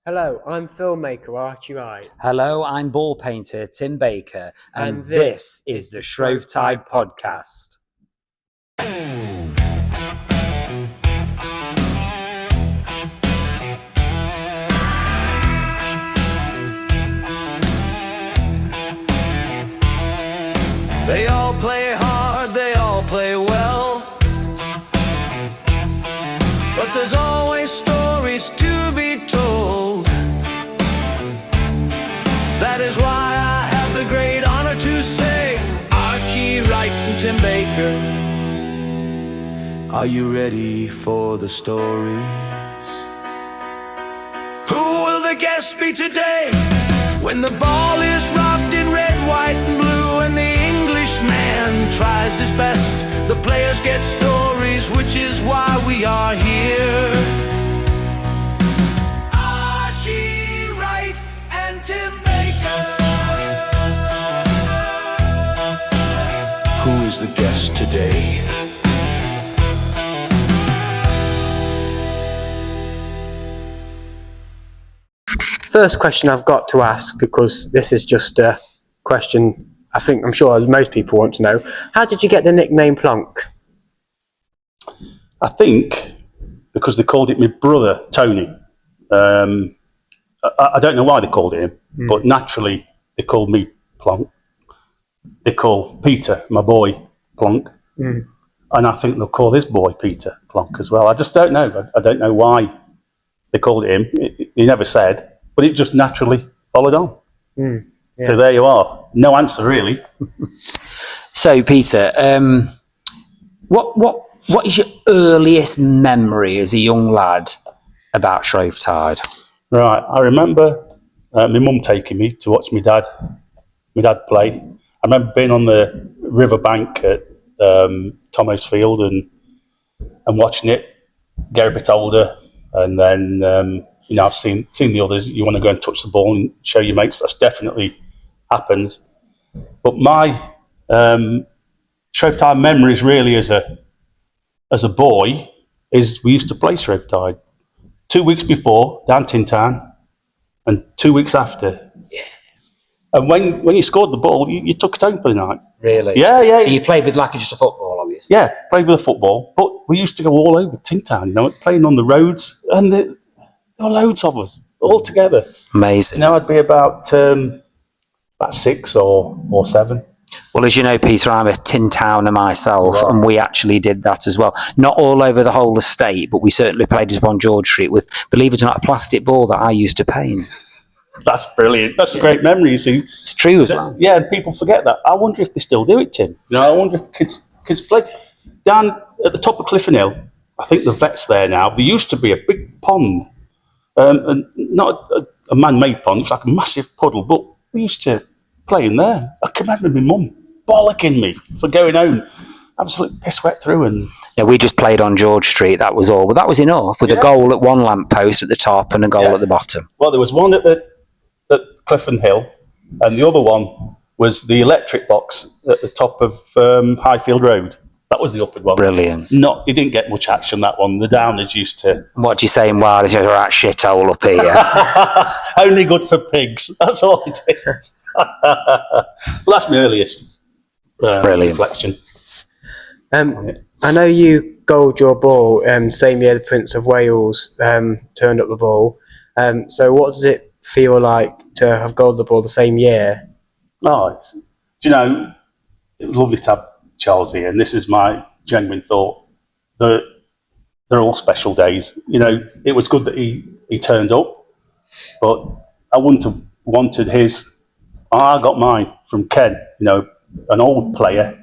Hello, I'm filmmaker Archie Wright. Hello, I'm ball painter Tim Baker, and this is the Shrove Tide Podcast. They all play hard, they all play well, but there's always stories to be told. That is why I have the great honor to say, Archie Wright and Tim Baker, are you ready for the stories? Who will the guest be today? When the ball is robbed in red, white and blue, and the Englishman tries his best, the players get stories, which is why we are here. Archie Wright and Tim Baker. Who is the guest today? First question I've got to ask, because this is just a question I'm sure most people want to know. How did you get the nickname Plonk? I think because they called it my brother, Tony. I don't know why they called it him, but naturally they called me Plonk. They call Peter, my boy, Plonk. And I think they'll call this boy Peter Plonk as well. I just don't know. I don't know why they called it him. He never said, but it just naturally followed on. Yeah. So there you are. No answer, really. So, Peter, what is your earliest memory as a young lad about Shrove Tide? Right, I remember my mum taking me to watch my dad play. I remember being on the riverbank at Thomas Field and watching it, get a bit older, and then I've seen the others. You want to go and touch the ball and show your mates. That's definitely happens. But my Shrove Tide memories really as a boy is we used to play Shrove Tide 2 weeks before down Tin Town and 2 weeks after. Yeah. And when you scored the ball, you took it home for the night. Really? Yeah. So you played with just a football, obviously. Yeah, played with a football, but we used to go all over Tin Town, playing on the roads, and there were loads of us all together. Amazing. I'd be about 6 or 7. Well, as you know, Peter, I'm a Tin Towner myself, and we actually did that as well. Not all over the whole estate, but we certainly played it upon George Street with, believe it or not, a plastic ball that I used to paint. That's Brilliant. That's a great memory, you see. It's true as well. Yeah, and people forget that. I wonder if they still do it, Tim. I wonder if kids play. Down at the top of Clifton Hill, I think the vet's there now. There used to be a big pond, and not a man-made pond, it was like a massive puddle, but we used to play in there. I can remember my mum bollocking me for going home, absolutely piss wet through. And yeah, we just played on George Street, that was all. But that was enough, with a goal at one lamppost at the top and a goal at the bottom. Well, there was one at Clifton Hill, and the other one was the electric box at the top of Highfield Road. That was the upward one. Brilliant. It didn't get much action, that one. The downers used to... What do you say in Wales? It's a right shithole up here. Only good for pigs. That's all it is. Well, that's my earliest reflection. I know you goaled your ball same year the Prince of Wales turned up the ball. So what does it feel like to have goaled the ball the same year? Oh, it was lovely to have Charles here, and this is my genuine thought. They're all special days. It was good that he turned up, but I wouldn't have wanted his. I got mine from Ken, an old player,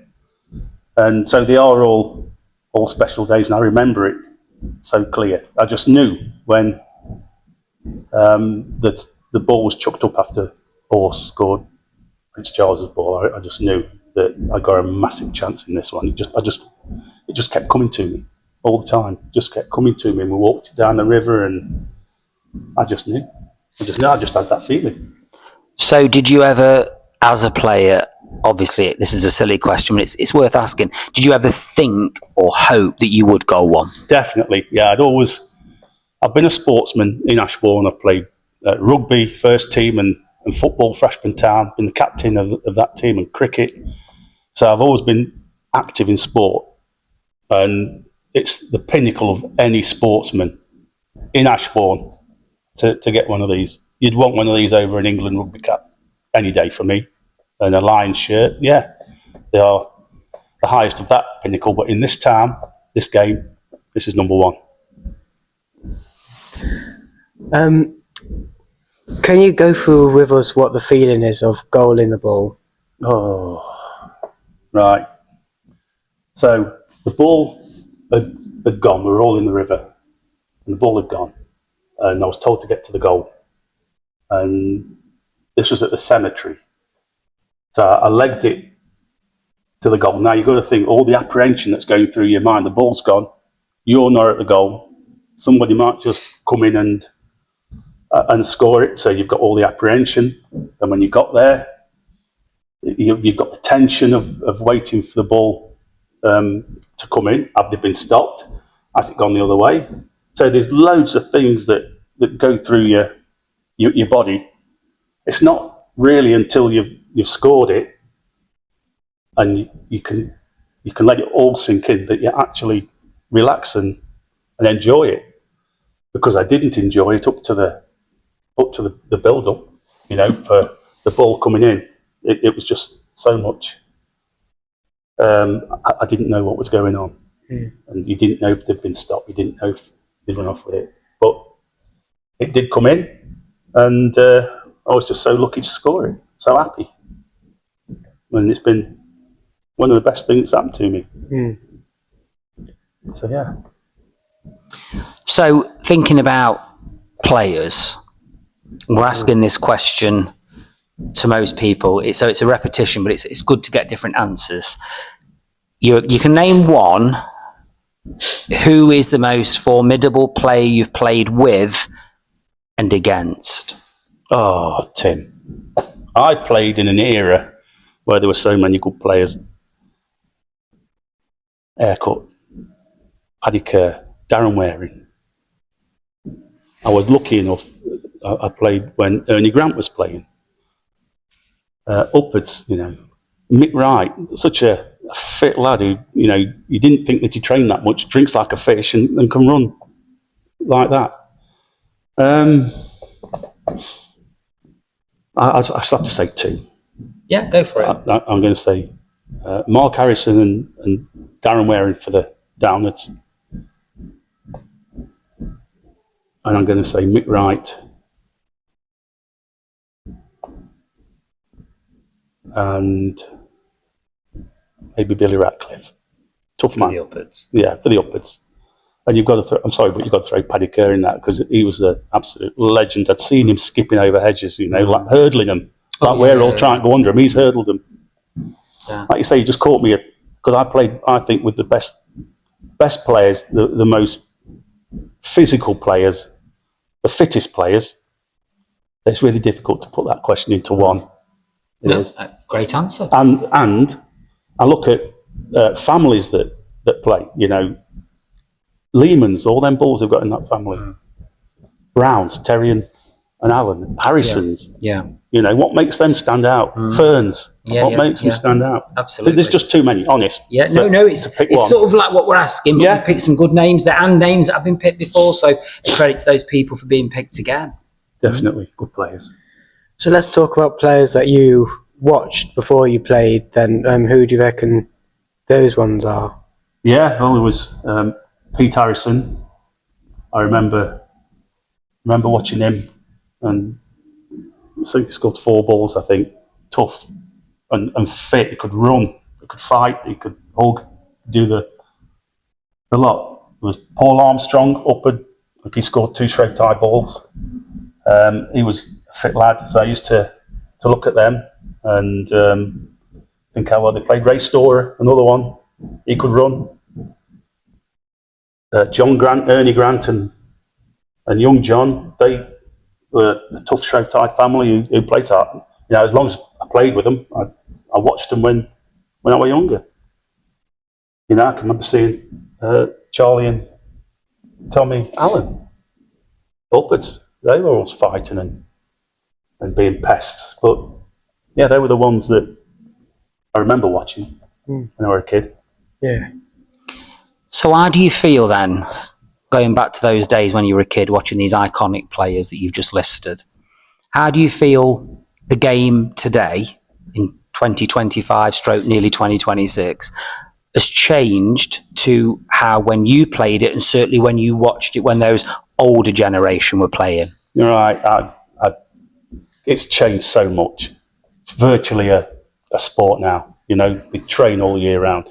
and so they are all special days, and I remember it so clear. I just knew when that the ball was chucked up after Horse scored Prince Charles's ball. I just knew that I got a massive chance in this one. It just kept coming to me all the time. Just kept coming to me, and we walked down the river, and I just knew. I just had that feeling. So did you ever, as a player, obviously this is a silly question, but it's worth asking, did you ever think or hope that you would go one? Definitely, yeah. I've been a sportsman in Ashbourne. I've played rugby first team and football for Ashburn Town, been the captain of that team, and cricket. So I've always been active in sport, and it's the pinnacle of any sportsman in Ashbourne to get one of these. You'd want one of these over an England rugby cap any day for me, and a Lions shirt. Yeah, they are the highest of that pinnacle. But in this town, this game, this is number one. Can you go through with us what the feeling is of goaling the ball? Oh, right. So the ball had gone. We were all in the river, and the ball had gone. And I was told to get to the goal. And this was at the cemetery. So I legged it to the goal. Now you've got to think all the apprehension that's going through your mind. The ball's gone. You're not at the goal. Somebody might just come in and score it. So you've got all the apprehension. And when you got there, you've got the tension of waiting for the ball to come in. Have they been stopped? Has it gone the other way? So there's loads of things that go through your body. It's not really until you've scored it and you can let it all sink in that you actually relax and enjoy it. Because I didn't enjoy it up to the build up, for the ball coming in. It was just so much. I didn't know what was going on, and you didn't know if they'd been stopped. You didn't know if they'd run off with it, but it did come in, and I was just so lucky to score it. So happy, and it's been one of the best things that's happened to me. So yeah. So thinking about players, we're asking this question to most people. It's a repetition, but it's good to get different answers. You can name one. Who is the most formidable player you've played with and against? Oh, Tim. I played in an era where there were so many good players. Aircut, Paddy Kerr, Darren Waring. I was lucky enough, I played when Ernie Grant was playing. Upwards, Mick Wright, such a fit lad who, you didn't think that he trained that much, drinks like a fish and can run like that. I just have to say two. Yeah, go for it. I'm going to say Mark Harrison and Darren Waring for the Downwards. And I'm going to say Mick Wright and maybe Billy Ratcliffe. Tough man. For the upwards. Yeah, for the upwards. And you've got to I'm sorry, but you've got to throw Paddy Kerr in that because he was an absolute legend. I'd seen him skipping over hedges, like hurdling them. Like we're all trying to go under him. He's hurdled them. Yeah. Like you say, he just caught me because I played, I think, with the best players, the most physical players, the fittest players. It's really difficult to put that question into one. It is. Great answer. And I look at families that play, Lehmans, all them balls they've got in that family. Browns, Terry and Alan, Harrisons. Yeah. What makes them stand out? Ferns. What makes them stand out? Absolutely. There's just too many, honest. Yeah, it's sort of like what we're asking, but we've picked some good names there and names that have been picked before, so credit to those people for being picked again. Definitely good players. So let's talk about players that you watched before you played then. Who do you reckon those ones are? Yeah, well, there was Pete Harrison. I remember watching him, and so he scored 4 balls, I think. Tough and fit. He could run, he could fight, he could hug, do the lot. There was Paul Armstrong, upward. He scored 2 straight tie balls. He was a fit lad, so I used to look at them and think how well they played. Ray Storer, another one. He could run. John Grant, Ernie Grant, and young John, they were a tough Shrove-Tide family who played hard. As long as I played with them, I watched them when I was younger. I can remember seeing Charlie and Tommy Allen upwards. They were always fighting and being pests. But yeah, they were the ones that I remember watching when I was a kid. Yeah. So how do you feel then, going back to those days when you were a kid watching these iconic players that you've just listed? How do you feel the game today, in 2025 stroke nearly 2026, has changed to how when you played it and certainly when you watched it when those older generation were playing? You're right. It's changed so much. It's virtually a sport now. You know, they train all year round.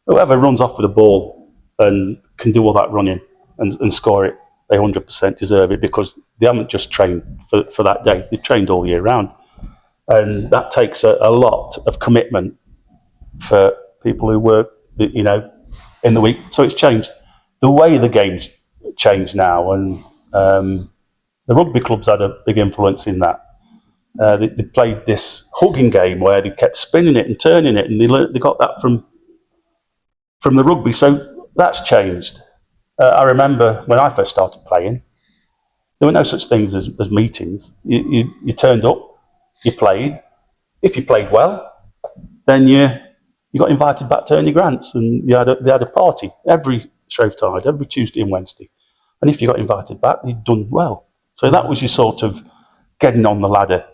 Whoever runs off with the ball and can do all that running and score it, they 100% deserve it, because they haven't just trained for that day. They've trained all year round. And that takes a lot of commitment for people who work, you know, in the week. So it's changed. The way the game's changed now, and the rugby clubs had a big influence in that. They played this hugging game where they kept spinning it and turning it, and they got that from the rugby. So that's changed. I remember when I first started playing, there were no such things as meetings. You turned up, you played. If you played well, then you got invited back to earn your grants, and they had a party every Shrovetide, every Tuesday and Wednesday. And if you got invited back, you'd done well. So that was your sort of getting on the ladder,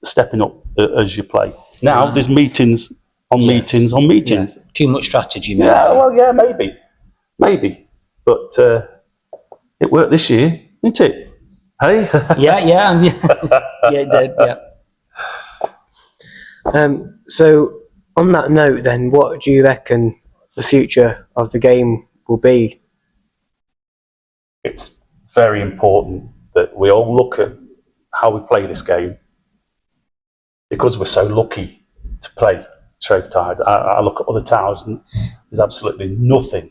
stepping up as you play. Now there's meetings on meetings on meetings. Yeah. Too much strategy, maybe. Yeah, well, yeah, maybe. But it worked this year, didn't it? Hey? Yeah, it did, yeah. So on that note then, what do you reckon the future of the game will be? It's very important that we all look at how we play this game, because we're so lucky to play Shrovetide. I look at other towns and there's absolutely nothing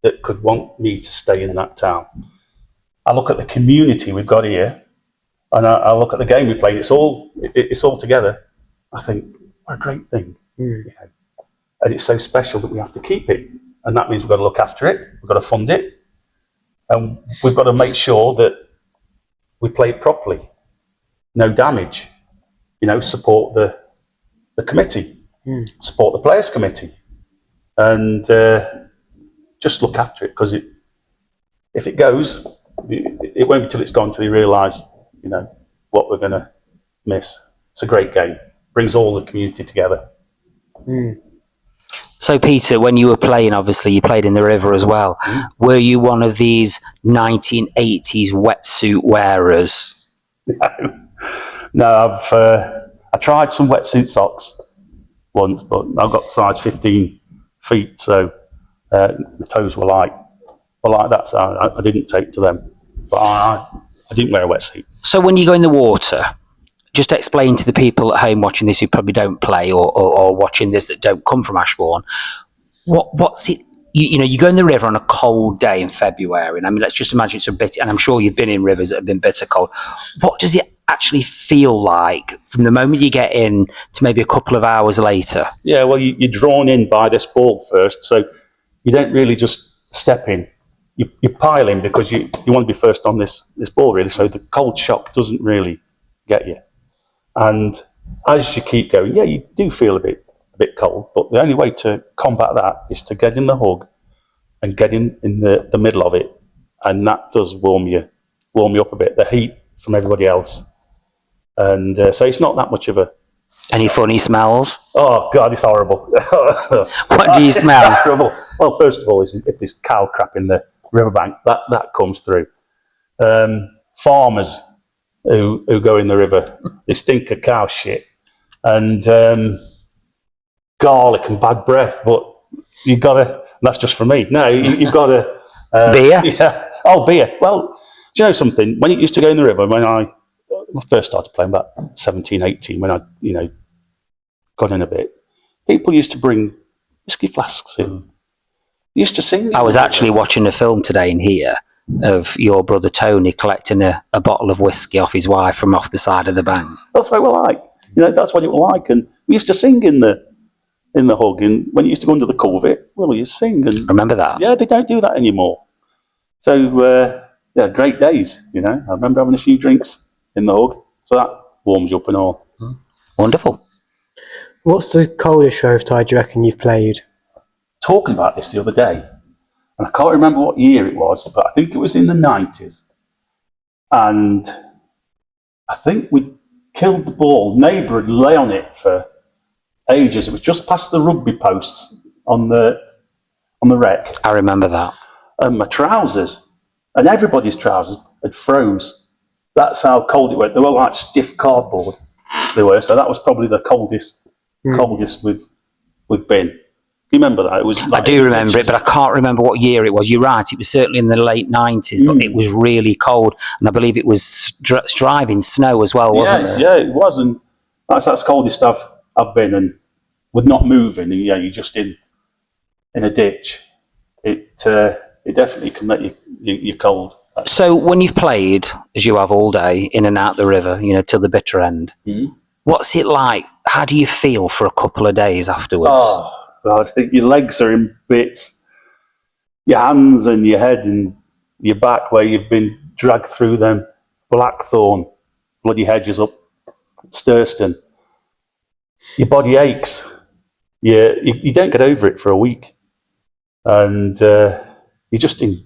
that could want me to stay in that town. I look at the community we've got here, and I look at the game we play. It's all together. I think, what a great thing. You know? And it's so special that we have to keep it. And that means we've got to look after it, we've got to fund it, and we've got to make sure that we play it properly. No damage. You know, support the committee, support the players committee, and just look after it, because if it goes, it won't be till it's gone till you realise, you know, what we're going to miss. It's a great game. Brings all the community together. So, Peter, when you were playing, obviously you played in the river as well. Were you one of these 1980s wetsuit wearers? No, I tried some wetsuit socks once, but I've got size 15 feet, so the toes were like that, so I didn't take to them. But I didn't wear a wetsuit. So when you go in the water, just explain to the people at home watching this who probably don't play or watching this that don't come from Ashbourne, what's it? You know, you go in the river on a cold day in February, and I mean, let's just imagine it's a bit, and I'm sure you've been in rivers that have been bitter cold. What does it actually feel like from the moment you get in to maybe a couple of hours later? Yeah, well, you're drawn in by this ball first, so you don't really just step in. You pile in because you want to be first on this ball, really, so the cold shock doesn't really get you. And as you keep going, yeah, you do feel a bit cold, but the only way to combat that is to get in the hug and get in the middle of it, and that does warm you up a bit. The heat from everybody else, and so it's not that much of a. Any funny smells? Oh God, it's horrible. What do you smell? Horrible. Well, first of all, if there's cow crap in the riverbank, that comes through. Farmers who go in the river, they stink of cow shit, and garlic and bad breath. But you've got to. That's just for me. No, you've got to. Beer? Yeah. Oh, beer. Well, do you know something? When it used to go in the river, when I first started playing, about 17, 18, when I, got in a bit, people used to bring whiskey flasks in. They used to sing. I was actually watching a film today in here of your brother Tony collecting a bottle of whiskey off his wife from off the side of the bank. That's what it was like. That's what it was like. And we used to sing in the hug. And when you used to go under the culvert, well, you sing. And Remember that? yeah, they don't do that anymore. So yeah, great days. You know, I remember having a few drinks in the hug, so that warms you up and all. Wonderful. What's the coldest Shrove Tide do you reckon you've played? Talking about this the other day, and I can't remember what year it was, but I think it was in the 90s. And I think we killed the ball. Neighbour had lay on it for ages. It was just past the rugby posts on the rec. I remember that. And my trousers, and everybody's trousers, had froze. That's how cold it went. They were like stiff cardboard. They were. So that was probably the coldest we've been. You remember that? It was. Like I do remember it, but I can't remember what year it was. You're right. It was certainly in the late 90s, but it was really cold, and I believe it was driving snow as well, wasn't it? Yeah, it was, and that's the coldest I've been, and with not moving, and you're just in a ditch. It definitely can make you cold. So when you've played, as you have all day, in and out the river, till the bitter end, what's it like? How do you feel for a couple of days afterwards? Oh, God, your legs are in bits. Your hands and your head and your back where you've been dragged through them blackthorn bloody hedges up Sturston. Your body aches. You don't get over it for a week. And you're just been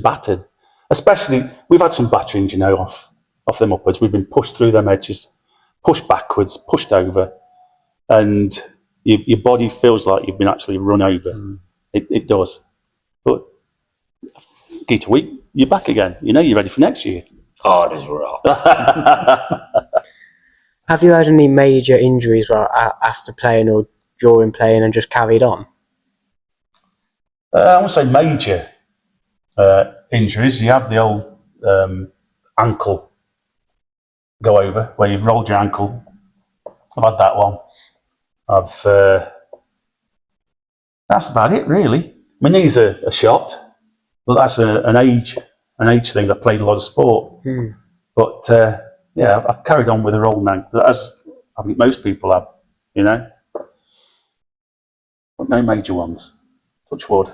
battered. Especially, we've had some batterings, off them upwards. We've been pushed through them edges, pushed backwards, pushed over, and your body feels like you've been actually run over. It does. But get a week, you're back again. You're ready for next year. Hard as rock. Have you had any major injuries after playing or during playing and just carried on? I won't say major injuries. You have the old ankle go over, where you've rolled your ankle. I've had that one. That's about it, really. My knees are shot, but that's an age thing. I've played a lot of sport, but I've carried on with a rolling ankle, as I think most people have, but no major ones. Touch wood.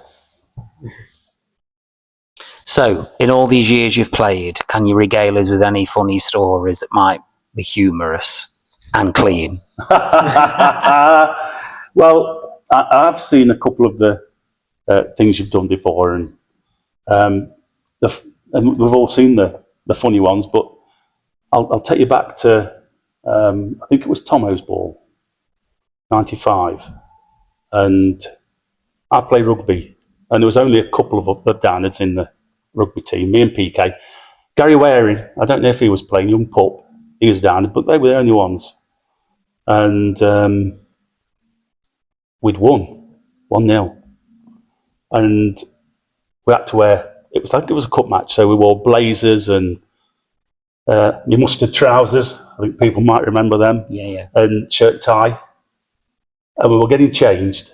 So, in all these years you've played, can you regale us with any funny stories that might be humorous and clean? Well, I've seen a couple of the things you've done before, and we've all seen the funny ones. But I'll take you back to I think it was Tomo's ball, '95, and I play rugby, and there was only a couple of downers in the rugby team, me and PK. Gary Waring, I don't know if he was playing, young pup, he was down, but they were the only ones. And we'd won 1-0. And we had to wear, I think it was a cup match, so we wore blazers and your mustard trousers, I think people might remember them, and shirt tie. And we were getting changed,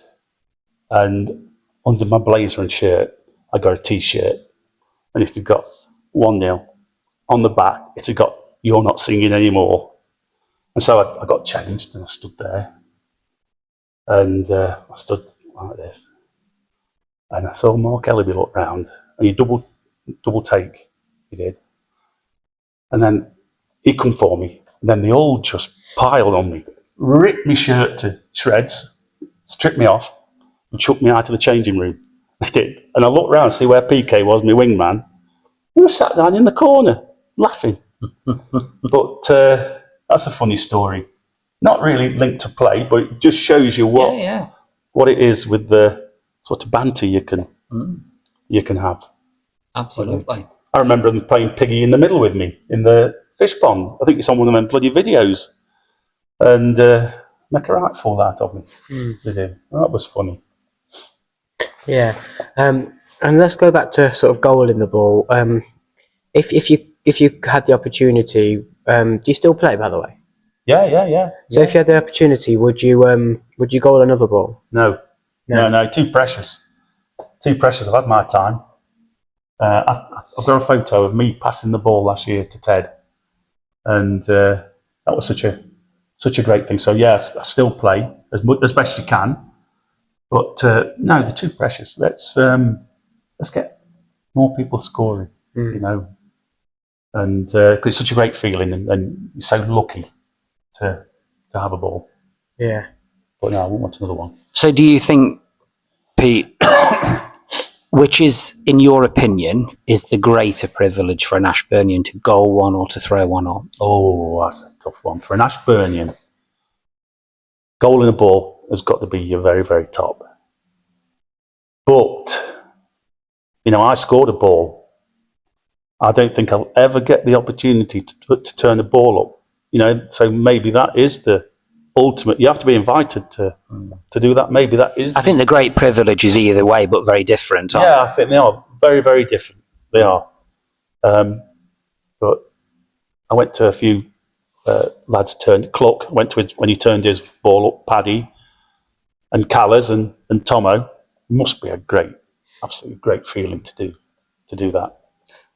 and under my blazer and shirt, I got a t-shirt, and it had got 1-0. On the back, it had got, "You're not singing anymore." And so I got changed, and I stood there. And I stood like this. And I saw Mark Ellaby look round, and he double take, he did. And then he come for me, and then they all just piled on me, ripped my shirt to shreds, stripped me off, and chucked me out of the changing room. They did. And I looked round to see where PK was, my wingman. He was sat down in the corner, laughing. But that's a funny story. Not really linked to play, but it just shows you what it is with the sort of banter you can have. Absolutely. I remember them playing Piggy in the Middle with me in the fish pond. I think it's on one of them bloody videos. And make a right fool out of me. They did. That was funny. Yeah. And let's go back to sort of goal in the ball. If you had the opportunity, do you still play, by the way? Yeah. So if you had the opportunity, would you goal another ball? No. Too precious. Too precious. I've had my time. I've got a photo of me passing the ball last year to Ted, and that was such a great thing. So yes, I still play as best you can, but no, they're too precious. Let's get more people scoring. you know, and 'cause it's such a great feeling, and you're so lucky to have a ball. Yeah. But no, I wouldn't want another one. So do you think, Pete, which is, in your opinion, is the greater privilege for an Ashburnian, to goal one or to throw one on? Oh, that's a tough one. For an Ashburnian, goal in a ball has got to be your very, very top. But, you know, I scored a ball. I don't think I'll ever get the opportunity to turn the ball up. You know, so maybe that is the ultimate. You have to be invited to do that. Maybe that is. I think the great privilege is either way, but very different. Aren't Yeah, I think they are very, very different. They are. But I went to a few lads turned. Cluck went to when he turned his ball up. Paddy and Callas and Tomo. Must be a absolutely great feeling to do that.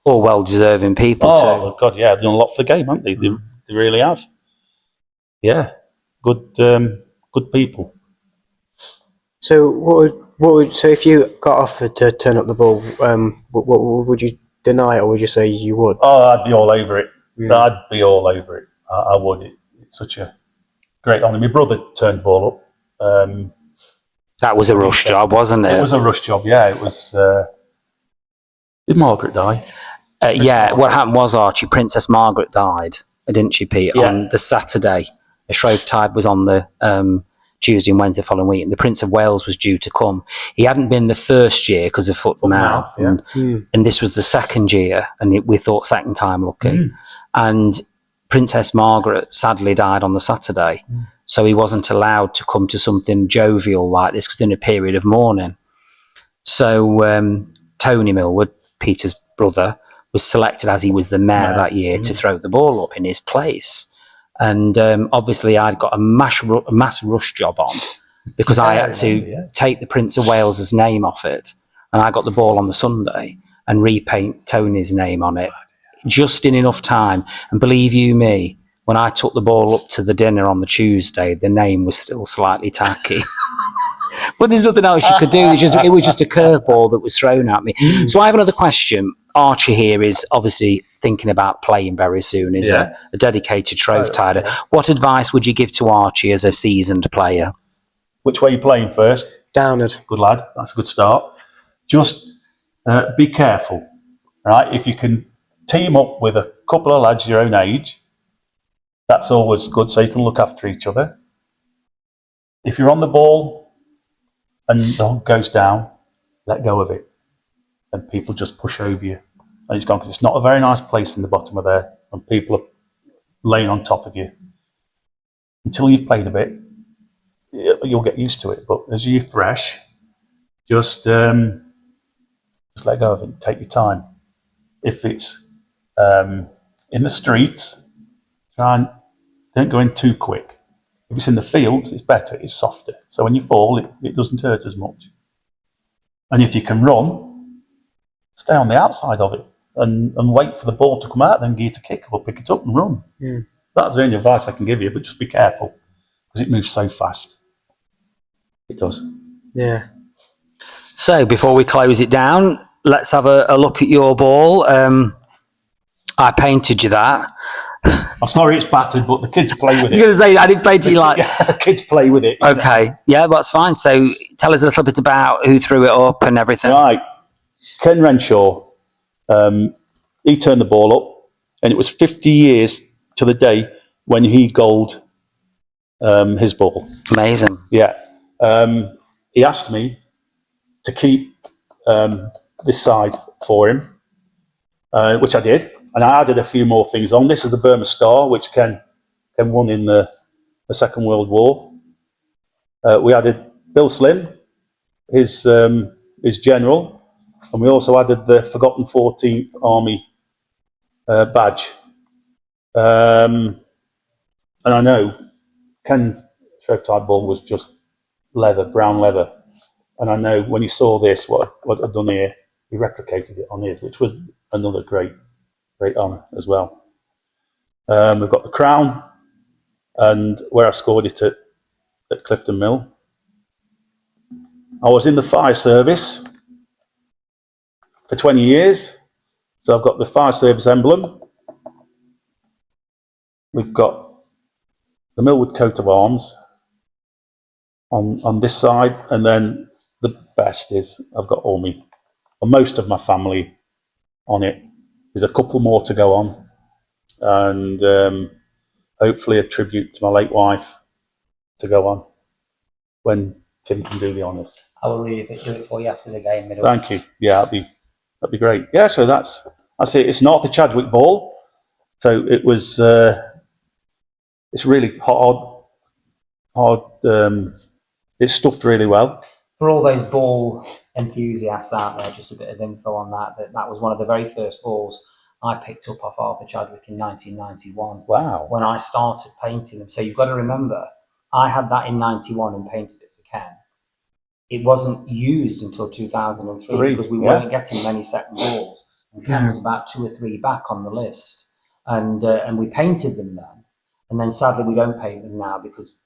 all well-deserving people too. Oh God, yeah, they've done a lot for the game, haven't they? They really have. Yeah, good people. So what would so if you got offered to turn up the ball, what would you deny, or would you say you would? Oh, I'd be all over it. Yeah. I'd be all over it. I would. It's such a great honour. My brother turned the ball up. That was a rush job, wasn't it? It was a rush job. Yeah, it was. Did Margaret die? Yeah, what happened was, Archie, Princess Margaret died, didn't she, Pete, on the Saturday. The Shrovetide was on the Tuesday and Wednesday following week, and the Prince of Wales was due to come. He hadn't been the first year because of foot and mouth, and this was the second year, and we thought second time lucky. And Princess Margaret sadly died on the Saturday, so he wasn't allowed to come to something jovial like this because in a period of mourning. So Tony Millward, Peter's brother, was selected as he was the mayor that year to throw the ball up in his place. And obviously I'd got a mass rush job on because I had to take the Prince of Wales's name off it, and I got the ball on the Sunday and repaint Tony's name on it just in enough time. And believe you me, when I took the ball up to the dinner on the Tuesday, the name was still slightly tacky. But there's nothing else you could do. It was just a curveball that was thrown at me. So I have another question. Archie here is obviously thinking about playing very soon. Is a dedicated Shrovetider. What advice would you give to Archie as a seasoned player? Which way are you playing first? Downward. Good lad. That's a good start. Just be careful, right? If you can team up with a couple of lads your own age, that's always good, so you can look after each other. If you're on the ball and the hook goes down, let go of it, and people just push over you, and it's gone, because it's not a very nice place in the bottom of there, and people are laying on top of you. Until you've played a bit, you'll get used to it. But as you're fresh, just let go of it. Take your time. If it's in the streets, don't go in too quick. If it's in the fields, it's better. It's softer. So when you fall, it doesn't hurt as much. And if you can run, stay on the outside of it and wait for the ball to come out, then get a kick or pick it up and run. That's the only advice I can give you, but just be careful because it moves so fast. It does. Yeah. So before we close it down, let's have a look at your ball. I painted you that. I'm sorry it's battered, but the kids play with it. I was going to say, I did paint it like... the kids play with it. Okay, yeah, that's fine. So tell us a little bit about who threw it up and everything. Right. Ken Renshaw, he turned the ball up, and it was 50 years to the day when he goaled his ball. Amazing. Yeah. He asked me to keep this side for him, which I did. And I added a few more things on. This is the Burma Star, which Ken won in the Second World War. We added Bill Slim, his general, and we also added the Forgotten 14th Army badge. And I know Ken's Shrovetide ball was just leather, brown leather. And I know when he saw this, what I'd done here, he replicated it on his, which was another great honour as well. We've got the crown, and where I scored it at Clifton Mill. I was in the fire service for 20 years, So I've got the fire service emblem. We've got the Millwood coat of arms on this side, and then the best is I've got most of my family on it. There's a couple more to go on, and hopefully a tribute to my late wife to go on when Tim can do the honours. I will do it for you after the game. Thank you. Yeah, that'd be great. Yeah, so that's it. It's not the Chadwick ball, so it was. It's really hard. It's stuffed really well. For all those ball enthusiasts out there, just a bit of info on that was one of the very first balls I picked up off Arthur Chadwick in 1991. Wow. When I started painting them. So you've got to remember, I had that in 91 and painted it for Ken. It wasn't used until 2003 because we weren't getting many second balls. And Ken was about 2 or 3 back on the list. And we painted them then. And then sadly we don't paint them now because,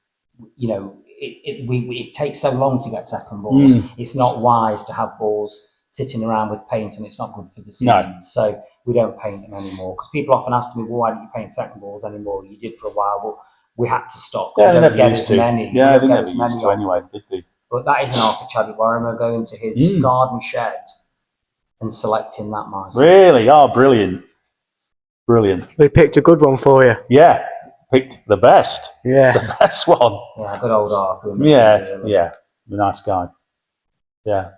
you know, it takes so long to get second balls. It's not wise to have balls sitting around with paint, and it's not good for the seams. No. So we don't paint them anymore. Because people often ask me, well, why don't you paint second balls anymore? You did for a while, but we had to stop. Yeah, we don't get as many. Yeah, we they don't never get as many used to anyway, did they? But that is an Arthur Chadwick. I remember going to his garden shed and selecting that myself. Really? Oh, brilliant. Brilliant. We picked a good one for you. Yeah, picked the best. Yeah. The best one. Yeah, good old Arthur. Yeah, the nice guy. Yeah.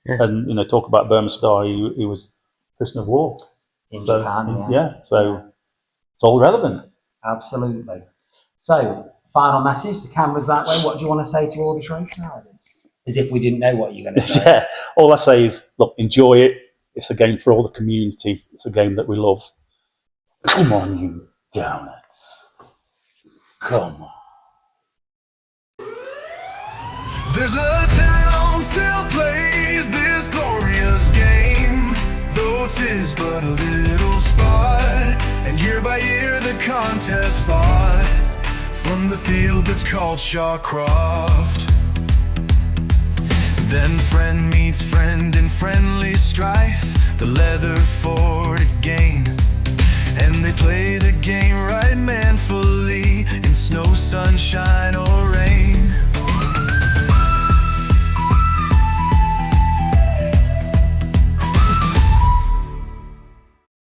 Yes. And, you know, talk about Burma Star, he was prisoner of war. In Japan, so it's all relevant. Absolutely. So, final message, the camera's that way. What do you want to say to all the trade sliders? As if we didn't know what you're going to say. Yeah, all I say is, look, enjoy it. It's a game for all the community. It's a game that we love. Come on, you downers. Come on. There's a town still plays this glorious game, though 'tis but a little spot, and year by year the contest fought from the field that's called Shawcroft. Then friend meets friend in friendly strife, the leather fort again, and they play the game right manfully in snow, sunshine,